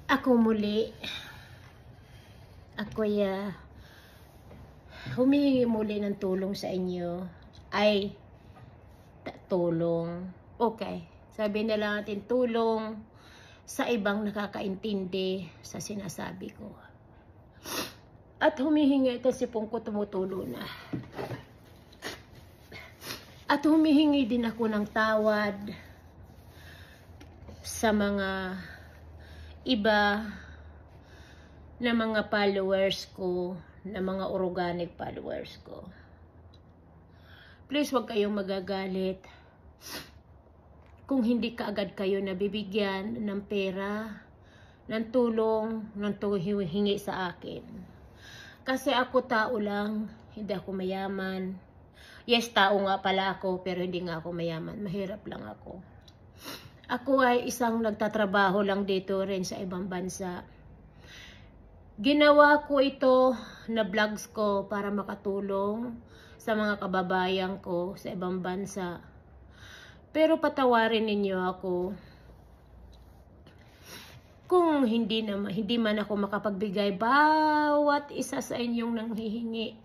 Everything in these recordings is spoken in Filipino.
Ako muli, humihingi muli ng tulong sa inyo. Tulong. Okay. Sabi na lang natin tulong sa ibang nakakaintindi sa sinasabi ko. At humihingi ito si Pungko tumutulo na. At humihingi din ako ng tawad sa mga iba na mga followers ko, na mga organic followers ko. Please, huwag kayong magagalit kung hindi kaagad kayo nabibigyan ng pera, ng tulong, ng hingi sa akin. Kasi ako tao lang, hindi ako mayaman. Yes, tao nga pala ako, pero hindi nga ako mayaman. Mahirap lang ako. Ako ay isang nagtatrabaho lang dito rin sa ibang bansa. Ginawa ko ito na vlogs ko para makatulong sa mga kababayan ko sa ibang bansa. Pero patawarin ninyo ako kung hindi man ako makapagbigay bawat isa sa inyong nanghihingi.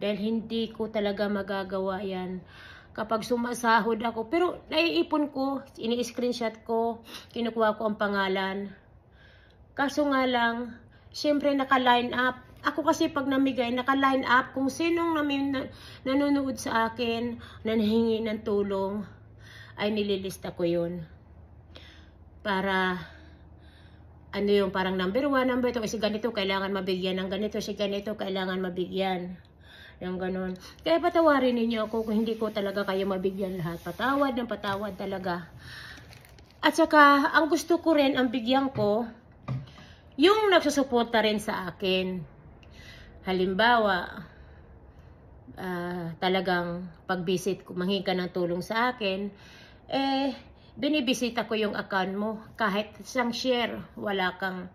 Dahil hindi ko talaga magagawa yan kapag sumasahod ako. Pero naiipon ko, ini-screenshot ko, kinukuha ko ang pangalan. Kaso nga lang, syempre naka-line up. Ako kasi pag namigay, naka-line up kung sinong nanonood sa akin, nanhingi ng tulong, ay nililista ko yun. Para, ano yung parang number 1, number 2, kasi ganito kailangan mabigyan ng ganito, si ganito kailangan mabigyan. Yung ganun. Kaya patawarin ninyo ako kung hindi ko talaga kayo mabigyan lahat. Patawad ng patawad talaga. At saka, ang gusto ko rin, ang bigyan ko, yung nagsusuporta rin sa akin. Halimbawa, talagang pag-visit ko, manghingi ka ng tulong sa akin, binibisita ko yung account mo. Kahit isang share, wala kang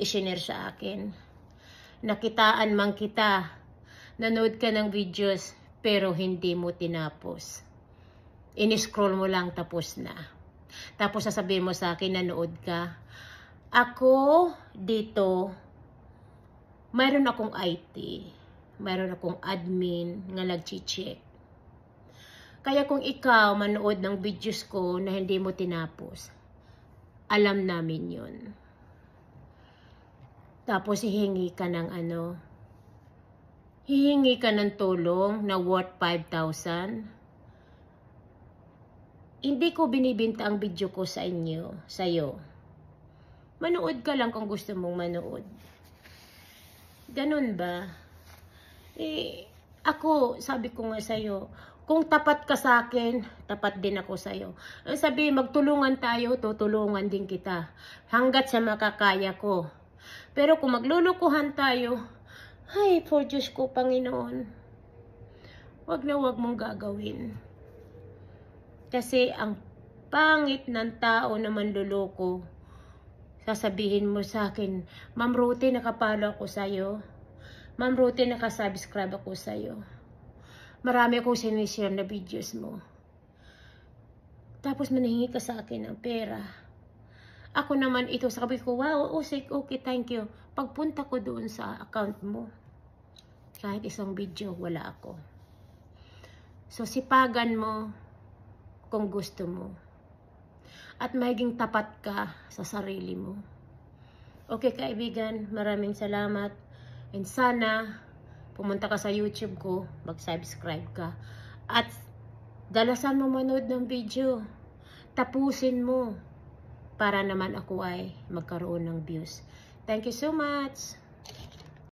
i-share sa akin. Nakitaan man kita, nanood ka ng videos, pero hindi mo tinapos. In-scroll mo lang, tapos na. Tapos sasabihin mo sa akin, nanood ka. Ako, dito, mayroon akong IT, mayroon akong admin nga nag-check. Kaya kung ikaw manood ng videos ko na hindi mo tinapos, alam namin yun. Tapos hihingi ka ng hihingi ka ng tulong na worth 5,000. Hindi ko binibinta ang video ko sa inyo, sa'yo. Manood ka lang kung gusto mong manood. Ganun ba? Ako, sabi ko nga sa'yo, kung tapat ka sa akin, tapat din ako sa'yo. Ang sabi, magtulungan tayo, tutulungan din kita. Hanggat sa makakaya ko. Pero kung maglulukuhan tayo, ay, for Diyos ko, Panginoon, wag na wag mong gagawin. Kasi ang pangit ng tao na manluloko, sasabihin mo sa akin, Ma'am Ruthie, nakapalo ako sa'yo. Ma'am Ruthie, nakasubscribe ako sa'yo. Marami akong sinishare na videos mo. Tapos manahingi ka sa akin ng pera. Ako naman ito, sabi ko, wow, okay, thank you. Pagpunta ko doon sa account mo, kahit isang video, wala ako. So, sipagan mo kung gusto mo. At maging tapat ka sa sarili mo. Okay, kaibigan, maraming salamat. And sana, pumunta ka sa YouTube ko, mag-subscribe ka. At dalasan mo manood ng video. Tapusin mo. Para naman ako ay magkaroon ng views. Thank you so much.